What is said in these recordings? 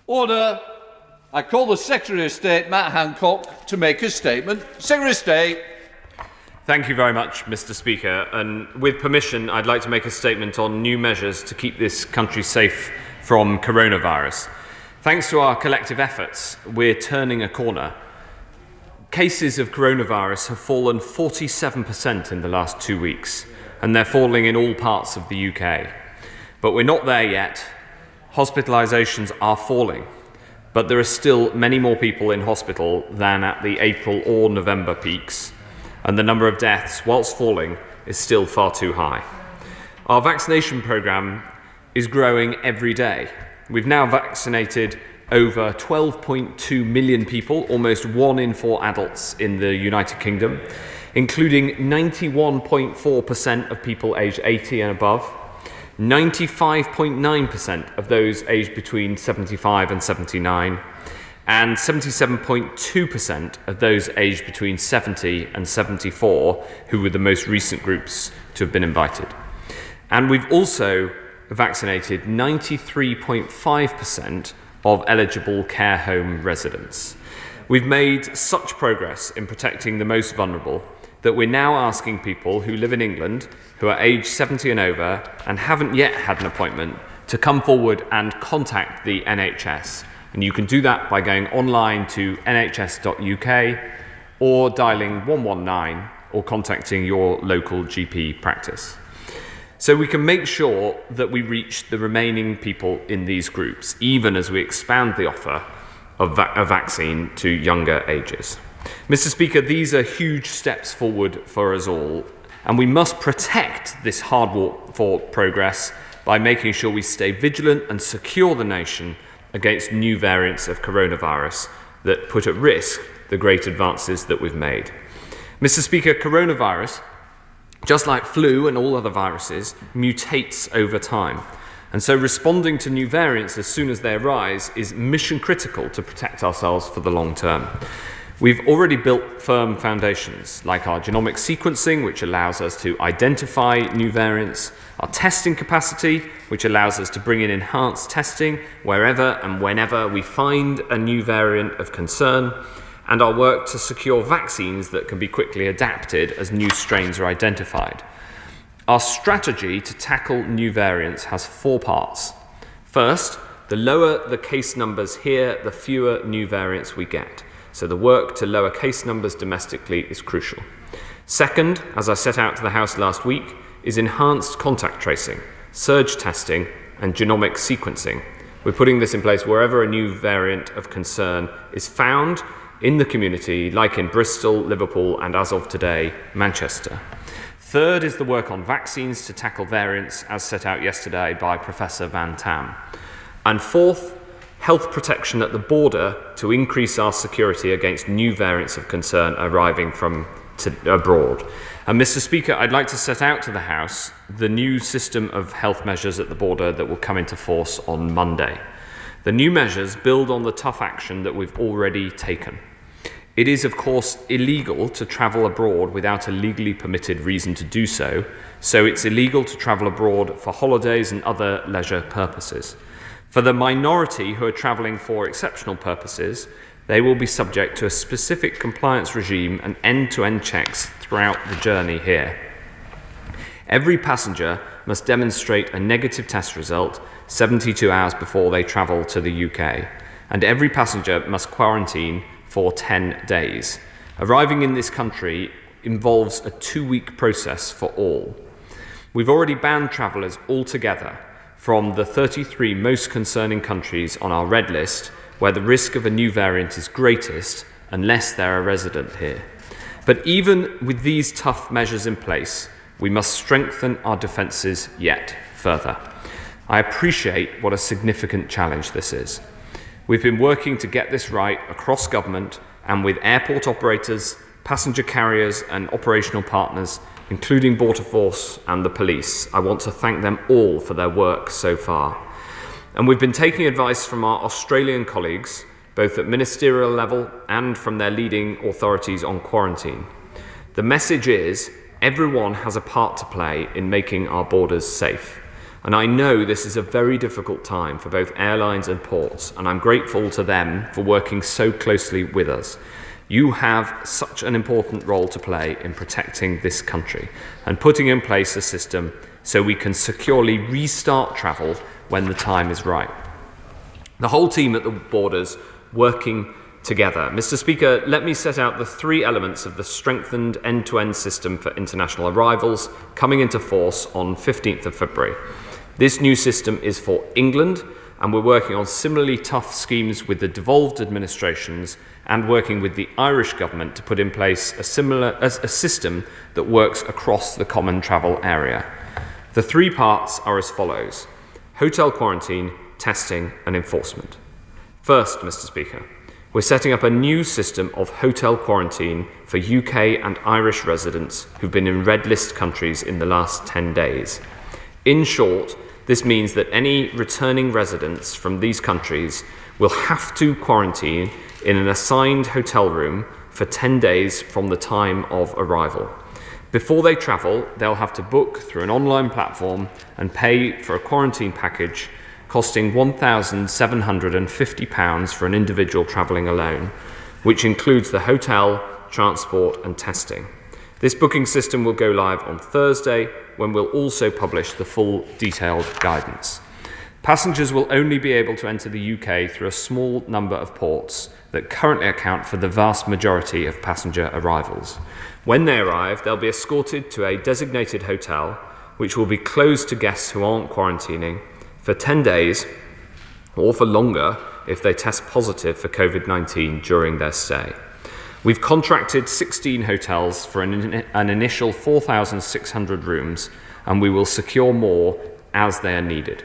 Order. I call the Secretary of State, Matt Hancock, to make a statement. Secretary of State. Thank you very much, Mr. Speaker. And with permission, I'd like to make a statement on new measures to keep this country safe from coronavirus. Thanks to our collective efforts, we're turning a corner. Cases of coronavirus have fallen 47% in the last 2 weeks, and they're falling in all parts of the UK. But we're not there yet. Hospitalisations are falling, but there are still many more people in hospital than at the April or November peaks, and the number of deaths, whilst falling, is still far too high. Our vaccination programme is growing every day. We've now vaccinated over 12.2 million people, almost 1 in 4 adults in the United Kingdom, including 91.4% of people aged 80 and above, 95.9% of those aged between 75 and 79, and 77.2% of those aged between 70 and 74, who were the most recent groups to have been invited. And we've also vaccinated 93.5% of eligible care home residents. We've made such progress in protecting the most vulnerable that we're now asking people who live in England, who are aged 70 and over and haven't yet had an appointment, to come forward and contact the NHS. And you can do that by going online to nhs.uk or dialing 119 or contacting your local GP practice. So we can make sure that we reach the remaining people in these groups, even as we expand the offer of a vaccine to younger ages. Mr. Speaker, these are huge steps forward for us all, and we must protect this hard walk for progress by making sure we stay vigilant and secure the nation against new variants of coronavirus that put at risk the great advances that we've made. Mr. Speaker, coronavirus, just like flu and all other viruses, mutates over time. And so responding to new variants as soon as they arise is mission critical to protect ourselves for the long term. We've already built firm foundations, like our genomic sequencing, which allows us to identify new variants, our testing capacity, which allows us to bring in enhanced testing wherever and whenever we find a new variant of concern, and our work to secure vaccines that can be quickly adapted as new strains are identified. Our strategy to tackle new variants has 4 parts. First, the lower the case numbers here, the fewer new variants we get. So the work to lower case numbers domestically is crucial. Second, as I set out to the House last week, is enhanced contact tracing, surge testing, and genomic sequencing. We're putting this in place wherever a new variant of concern is found in the community, like in Bristol, Liverpool, and as of today, Manchester. Third is the work on vaccines to tackle variants, as set out yesterday by Professor Van Tam. And fourth, health protection at the border to increase our security against new variants of concern arriving from abroad. And Mr. Speaker, I'd like to set out to the House the new system of health measures at the border that will come into force on Monday. The new measures build on the tough action that we've already taken. It is, of course, illegal to travel abroad without a legally permitted reason to do so, so it's illegal to travel abroad for holidays and other leisure purposes. For the minority who are travelling for exceptional purposes, they will be subject to a specific compliance regime and end-to-end checks throughout the journey here. Every passenger must demonstrate a negative test result 72 hours before they travel to the UK, and every passenger must quarantine for 10 days. Arriving in this country involves a 2-week process for all. We've already banned travellers altogether from the 33 most concerning countries on our red list, where the risk of a new variant is greatest unless they're a resident here. But even with these tough measures in place, we must strengthen our defences yet further. I appreciate what a significant challenge this is. We've been working to get this right across government and with airport operators, passenger carriers and operational partners, including Border Force and the police. I want to thank them all for their work so far. And we've been taking advice from our Australian colleagues, both at ministerial level and from their leading authorities on quarantine. The message is, Everyone has a part to play in making our borders safe. And I know this is a very difficult time for both airlines and ports, and I'm grateful to them for working so closely with us. You have such an important role to play in protecting this country and putting in place a system so we can securely restart travel when the time is right. The whole team at the borders working together. Mr. Speaker, let me set out the three elements of the strengthened end-to-end system for international arrivals coming into force on 15th of February. This new system is for England, and we're working on similarly tough schemes with the devolved administrations and working with the Irish government to put in place a system that works across the common travel area. The three parts are as follows: hotel quarantine, testing and enforcement. First, Mr. Speaker, we're setting up a new system of hotel quarantine for UK and Irish residents who've been in red list countries in the last 10 days. In short, this means that any returning residents from these countries will have to quarantine in an assigned hotel room for 10 days from the time of arrival. Before they travel, they'll have to book through an online platform and pay for a quarantine package costing £1,750 for an individual travelling alone, which includes the hotel, transport and testing. This booking system will go live on Thursday, when we'll also publish the full detailed guidance. Passengers will only be able to enter the UK through a small number of ports that currently account for the vast majority of passenger arrivals. When they arrive, they'll be escorted to a designated hotel, which will be closed to guests who aren't quarantining, for 10 days or for longer if they test positive for COVID-19 during their stay. We've contracted 16 hotels for an initial 4,600 rooms, and we will secure more as they are needed.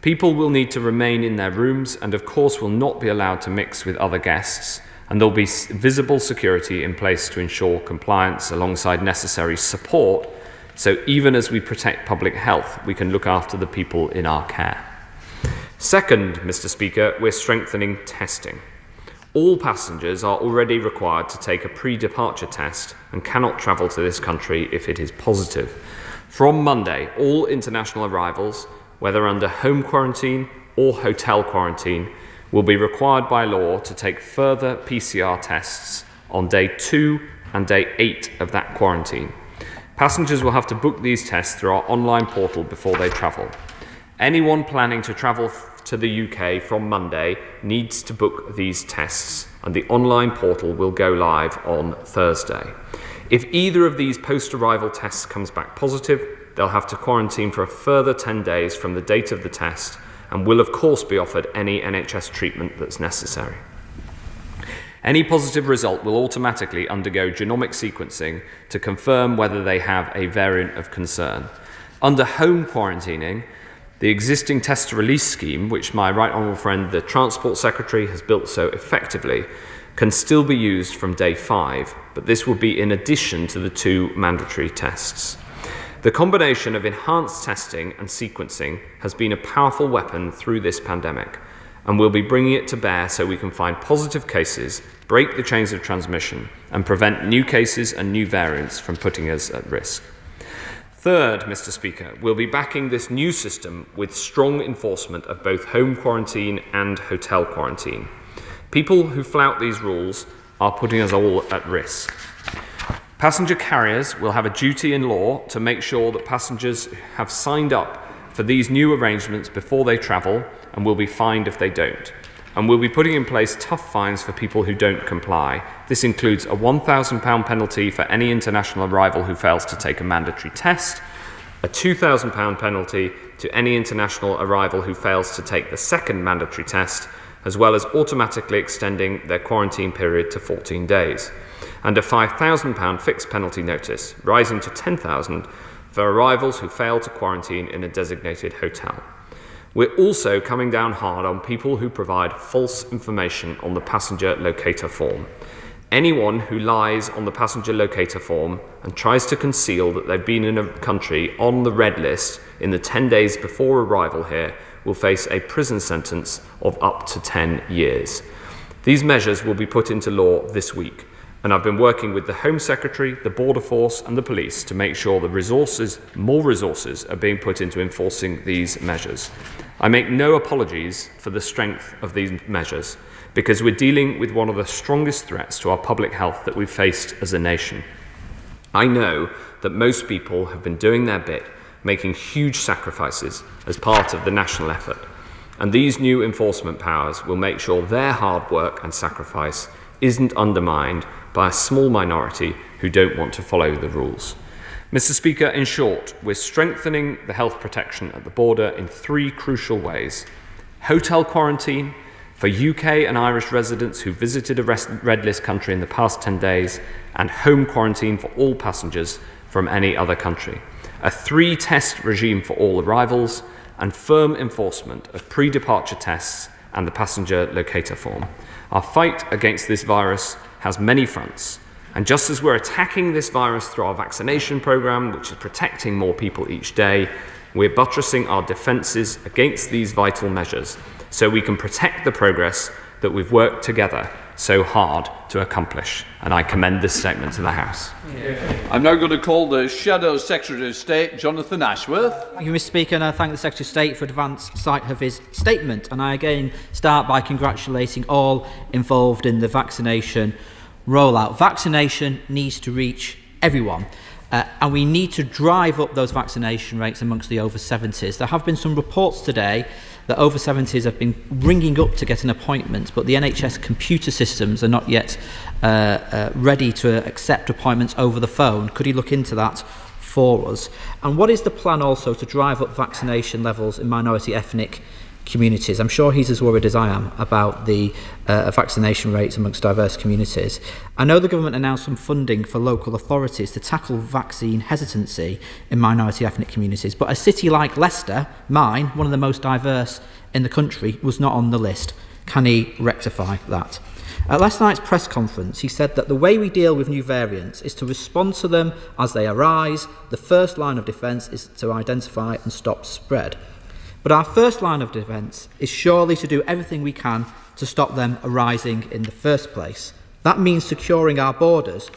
People will need to remain in their rooms and of course will not be allowed to mix with other guests, and there'll be visible security in place to ensure compliance alongside necessary support. So even as we protect public health, we can look after the people in our care. Second, Mr. Speaker, we're strengthening testing. All passengers are already required to take a pre-departure test and cannot travel to this country if it is positive. From Monday, all international arrivals, whether under home quarantine or hotel quarantine, will be required by law to take further PCR tests on day 2 and day 8 of that quarantine. Passengers will have to book these tests through our online portal before they travel. Anyone planning to travel to the UK from Monday needs to book these tests, and the online portal will go live on Thursday. If either of these post-arrival tests comes back positive, they'll have to quarantine for a further 10 days from the date of the test and will of course be offered any NHS treatment that's necessary. Any positive result will automatically undergo genomic sequencing to confirm whether they have a variant of concern. Under home quarantining, the existing test-to-release scheme, which my right honourable friend, the Transport Secretary, has built so effectively, can still be used from day 5, but this will be in addition to the 2 mandatory tests. The combination of enhanced testing and sequencing has been a powerful weapon through this pandemic, and we'll be bringing it to bear so we can find positive cases, break the chains of transmission, and prevent new cases and new variants from putting us at risk. Third, Mr. Speaker, we'll be backing this new system with strong enforcement of both home quarantine and hotel quarantine. People who flout these rules are putting us all at risk. Passenger carriers will have a duty in law to make sure that passengers have signed up for these new arrangements before they travel and will be fined if they don't. And we'll be putting in place tough fines for people who don't comply. This includes a £1,000 penalty for any international arrival who fails to take a mandatory test, a £2,000 penalty to any international arrival who fails to take the second mandatory test, as well as automatically extending their quarantine period to 14 days, and a £5,000 fixed penalty notice, rising to £10,000 for arrivals who fail to quarantine in a designated hotel. We're also coming down hard on people who provide false information on the passenger locator form. Anyone who lies on the passenger locator form and tries to conceal that they've been in a country on the red list in the 10 days before arrival here will face a prison sentence of up to 10 years. These measures will be put into law this week. and I've been working with the Home Secretary, the Border Force and the police to make sure more resources are being put into enforcing these measures. I make no apologies for the strength of these measures, because we're dealing with one of the strongest threats to our public health that we've faced as a nation. I know that most people have been doing their bit, making huge sacrifices as part of the national effort, and these new enforcement powers will make sure their hard work and sacrifice isn't undermined by a small minority who don't want to follow the rules. Mr. Speaker, in short, we're strengthening the health protection at the border in 3 crucial ways: hotel quarantine for UK and Irish residents who visited a red list country in the past 10 days, and home quarantine for all passengers from any other country, a 3-test regime for all arrivals, and firm enforcement of pre-departure tests and the passenger locator form. Our fight against this virus has many fronts, and just as we're attacking this virus through our vaccination programme, which is protecting more people each day, we're buttressing our defences against these vital measures so we can protect the progress that we've worked together so hard to accomplish. And I commend this statement to the House. I'm now going to call the Shadow Secretary of State, Jonathan Ashworth. Thank you, Mr. Speaker, and I thank the Secretary of State for advance sight of his statement. And I again start by congratulating all involved in the vaccination rollout. Vaccination needs to reach everyone. And we need to drive up those vaccination rates amongst the over 70s. There have been some reports today that over 70s have been ringing up to get an appointment, but the NHS computer systems are not yet ready to accept appointments over the phone. Could he look into that for us? And what is the plan also to drive up vaccination levels in minority ethnic communities? I'm sure he's as worried as I am about the vaccination rates amongst diverse communities. I know the government announced some funding for local authorities to tackle vaccine hesitancy in minority ethnic communities, but a city like Leicester, mine, one of the most diverse in the country, was not on the list. Can he rectify that? At last night's press conference, he said that the way we deal with new variants is to respond to them as they arise. The first line of defence is to identify and stop spread. But our first line of defence is surely to do everything we can to stop them arising in the first place. That means securing our borders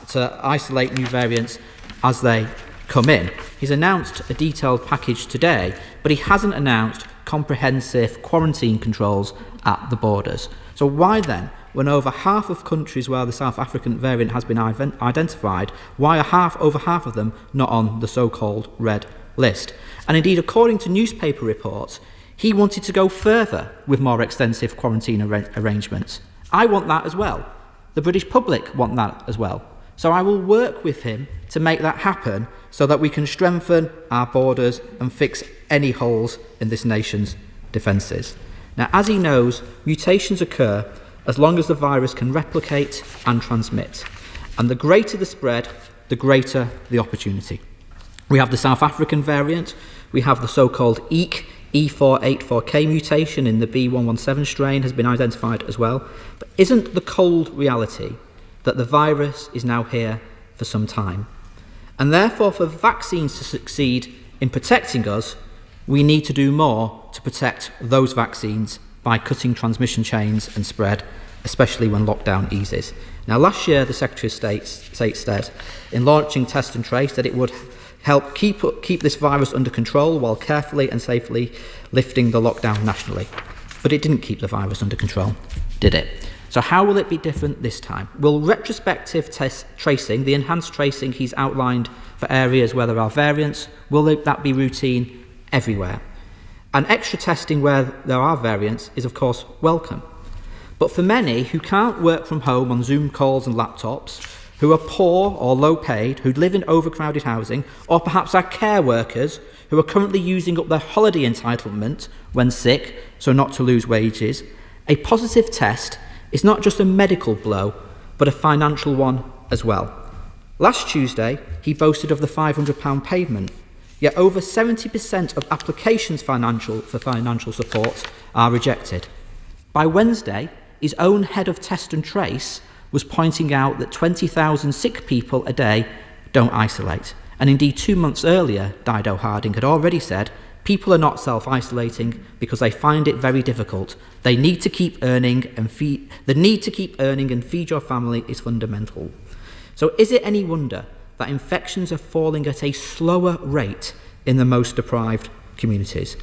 to isolate new variants as they come in. He's announced a detailed package today, but he hasn't announced comprehensive quarantine controls at the borders. So why then, when over half of countries where the South African variant has been identified, why are over half of them not on the so-called red list? And indeed, according to newspaper reports, he wanted to go further with more extensive quarantine arrangements. I want that as well. The British public want that as well. So I will work with him to make that happen so that we can strengthen our borders and fix any holes in this nation's defences. Now, as he knows, mutations occur as long as the virus can replicate and transmit. And the greater the spread, the greater the opportunity. We have the South African variant, we have the so-called E484K mutation in the B117 strain has been identified as well. But isn't the cold reality that the virus is now here for some time? And therefore, for vaccines to succeed in protecting us, we need to do more to protect those vaccines by cutting transmission chains and spread, especially when lockdown eases. Now, last year, the Secretary of State said, in launching Test and Trace, that it would help keep this virus under control while carefully and safely lifting the lockdown nationally. But it didn't keep the virus under control, did it? So how will it be different this time? Will retrospective test tracing, the enhanced tracing he's outlined for areas where there are variants, will that be routine everywhere? And extra testing where there are variants is, of course, welcome. But for many who can't work from home on Zoom calls and laptops, who are poor or low paid, who live in overcrowded housing, or perhaps are care workers who are currently using up their holiday entitlement when sick, so not to lose wages, a positive test is not just a medical blow, but a financial one as well. Last Tuesday, he boasted of the £500 payment, yet over 70% of applications for financial support are rejected. By Wednesday, his own head of Test and Trace was pointing out that 20,000 sick people a day don't isolate. And indeed, 2 months earlier, Dido Harding had already said People are not self-isolating because they find it very difficult. They need to keep earning and feed. The need to keep earning and feed your family is fundamental. So is it any wonder that infections are falling at a slower rate in the most deprived communities?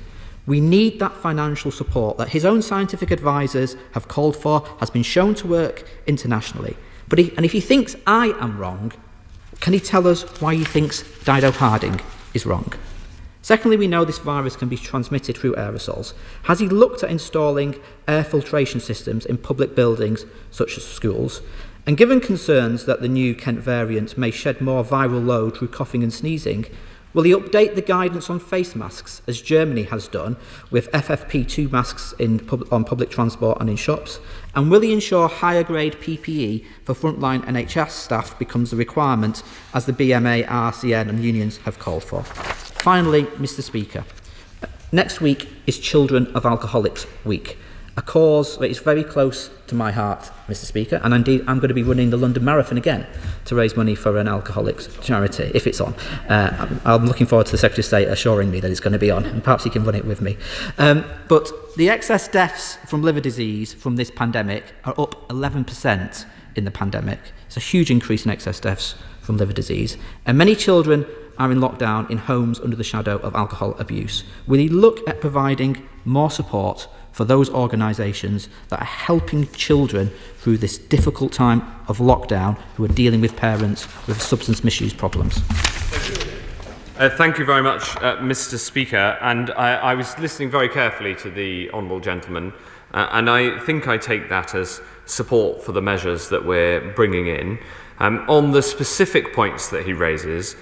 We need that financial support that his own scientific advisors have called for, has been shown to work internationally. And if he thinks I am wrong, can he tell us why he thinks Dido Harding is wrong? Secondly, we know this virus can be transmitted through aerosols. Has he looked at installing air filtration systems in public buildings such as schools? And given concerns that the new Kent variant may shed more viral load through coughing and sneezing, will he update the guidance on face masks, as Germany has done, with FFP2 masks on public transport and in shops? And will he ensure higher grade PPE for frontline NHS staff becomes the requirement, as the BMA, RCN and unions have called for? Finally, Mr. Speaker, next week is Children of Alcoholics Week, a cause that is very close to my heart, Mr. Speaker, and indeed I'm going to be running the London Marathon again to raise money for an alcoholics charity, if it's on. I'm looking forward to the Secretary of State assuring me that it's going to be on, and perhaps he can run it with me. But the excess deaths from liver disease from this pandemic are up 11% in the pandemic. It's a huge increase in excess deaths from liver disease, and many children are in lockdown in homes under the shadow of alcohol abuse. Will he look at providing more support for those organisations that are helping children through this difficult time of lockdown who are dealing with parents with substance misuse problems? Thank you very much, Mr. Speaker. And I was listening very carefully to the Honourable Gentleman, and I think I take that as support for the measures that we're bringing in. On the specific points that he raises,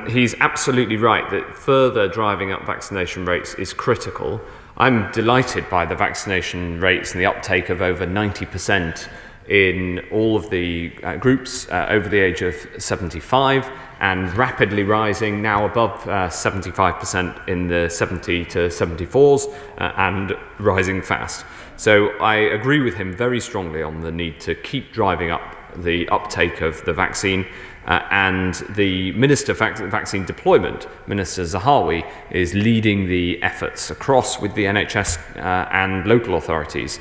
he's absolutely right that further driving up vaccination rates is critical. I'm delighted by the vaccination rates and the uptake of over 90% in all of the groups over the age of 75, and rapidly rising, now above 75% in the 70 to 74s, and rising fast. So I agree with him very strongly on the need to keep driving up the uptake of the vaccine, and the Minister for Vaccine Deployment, Minister Zahawi, is leading the efforts across with the NHS and local authorities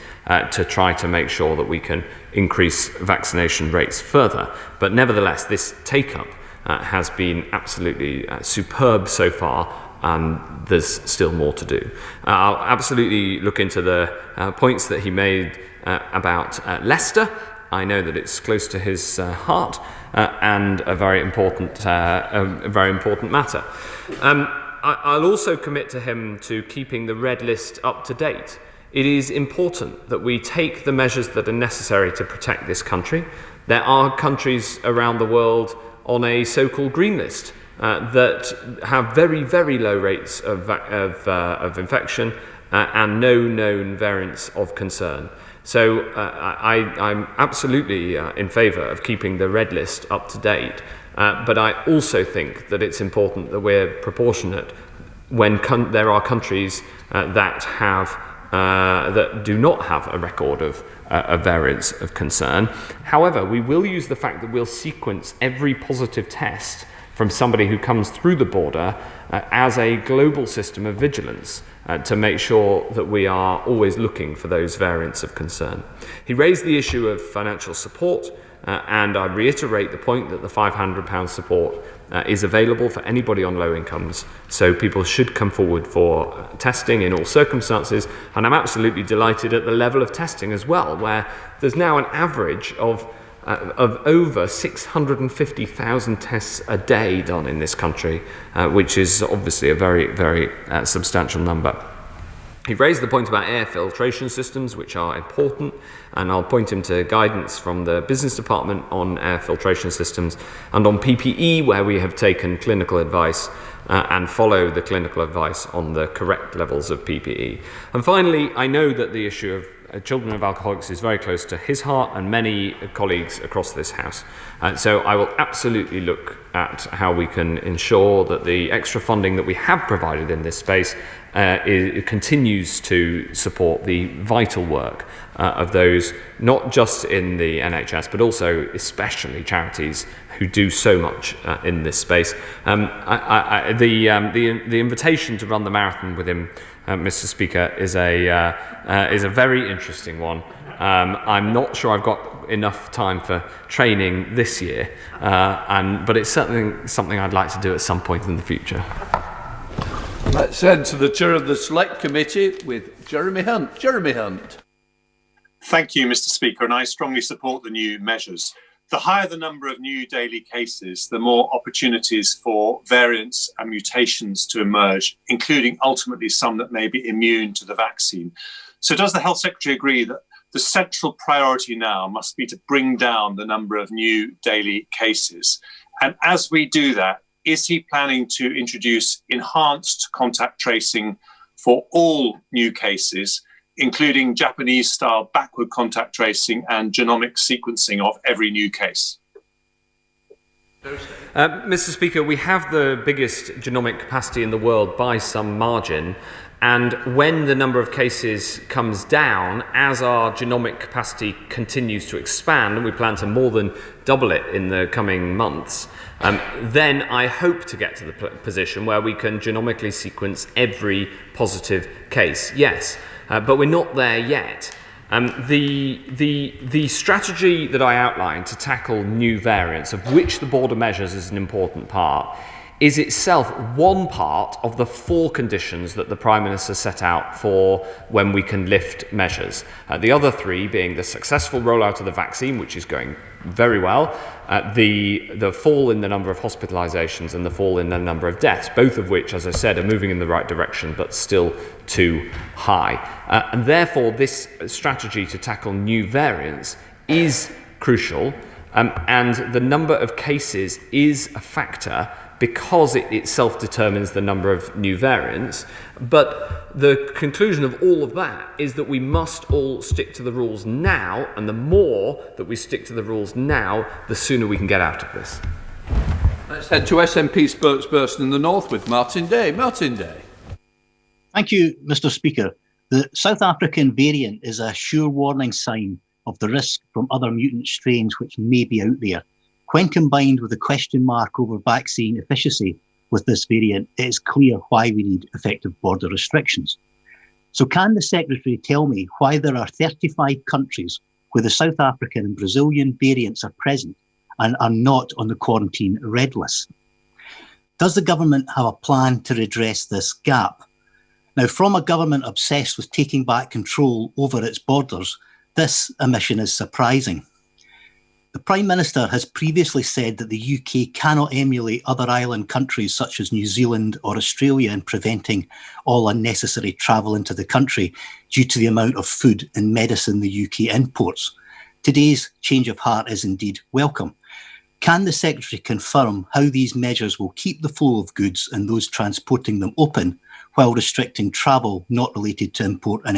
to try to make sure that we can increase vaccination rates further. But nevertheless, this take-up has been absolutely superb so far, and there's still more to do. I'll absolutely look into the points that he made about Leicester. I know that it's close to his heart and a very important matter. I'll also commit to him to keeping the red list up to date. It is important that we take the measures that are necessary to protect this country. There are countries around the world on a so-called green list that have very, very low rates of infection and no known variants of concern. So I'm absolutely in favour of keeping the red list up to date, but I also think that it's important that we're proportionate when there are countries that do not have a record of variants of concern. However, we will use the fact that we'll sequence every positive test from somebody who comes through the border as a global system of vigilance to make sure that we are always looking for those variants of concern. He raised the issue of financial support, and I reiterate the point that the £500 support is available for anybody on low incomes, so people should come forward for testing in all circumstances. And I'm absolutely delighted at the level of testing as well, where there's now an average of over 650,000 tests a day done in this country, which is obviously a very, very substantial number. He raised the point about air filtration systems, which are important, and I'll point him to guidance from the business department on air filtration systems, and on PPE, where we have taken clinical advice and follow the clinical advice on the correct levels of PPE. And finally, I know that the issue of children of alcoholics is very close to his heart and many colleagues across this House. So I will absolutely look at how we can ensure that the extra funding that we have provided in this space it continues to support the vital work of those, not just in the NHS, but also especially charities who do so much in this space. The invitation to run the marathon with him, Mr. Speaker, is a very interesting one. I'm not sure I've got enough time for training this year, but it's certainly something I'd like to do at some point in the future. Let's head to the chair of the Select Committee with Jeremy Hunt. Jeremy Hunt. Thank you, Mr. Speaker, and I strongly support the new measures. The higher the number of new daily cases, the more opportunities for variants and mutations to emerge, including ultimately some that may be immune to the vaccine. So does the Health Secretary agree that the central priority now must be to bring down the number of new daily cases? And as we do that, is he planning to introduce enhanced contact tracing for all new cases, including Japanese-style backward contact tracing and genomic sequencing of every new case? Mr. Speaker, we have the biggest genomic capacity in the world by some margin. And when the number of cases comes down, as our genomic capacity continues to expand, and we plan to more than double it in the coming months, then I hope to get to the position where we can genomically sequence every positive case. Yes, but we're not there yet. The strategy that I outlined to tackle new variants, of which the border measures is an important part, is itself one part of the 4 conditions that the Prime Minister set out for when we can lift measures. The other 3 being the successful rollout of the vaccine, which is going very well, the fall in the number of hospitalisations and the fall in the number of deaths, both of which, as I said, are moving in the right direction but still too high. And therefore, this strategy to tackle new variants is crucial, and the number of cases is a factor because it itself determines the number of new variants. But the conclusion of all of that is that we must all stick to the rules now, and the more that we stick to the rules now, the sooner we can get out of this. Let's head to SNP spokesperson in the North with Martin Day. Martin Day. Thank you, Mr. Speaker. The South African variant is a sure warning sign of the risk from other mutant strains which may be out there. When combined with a question mark over vaccine efficacy with this variant, it is clear why we need effective border restrictions. So can the Secretary tell me why there are 35 countries where the South African and Brazilian variants are present and are not on the quarantine red list? Does the government have a plan to redress this gap? Now, from a government obsessed with taking back control over its borders, this omission is surprising. The Prime Minister has previously said that the UK cannot emulate other island countries such as New Zealand or Australia in preventing all unnecessary travel into the country due to the amount of food and medicine the UK imports. Today's change of heart is indeed welcome. Can the Secretary confirm how these measures will keep the flow of goods and those transporting them open while restricting travel not related to import and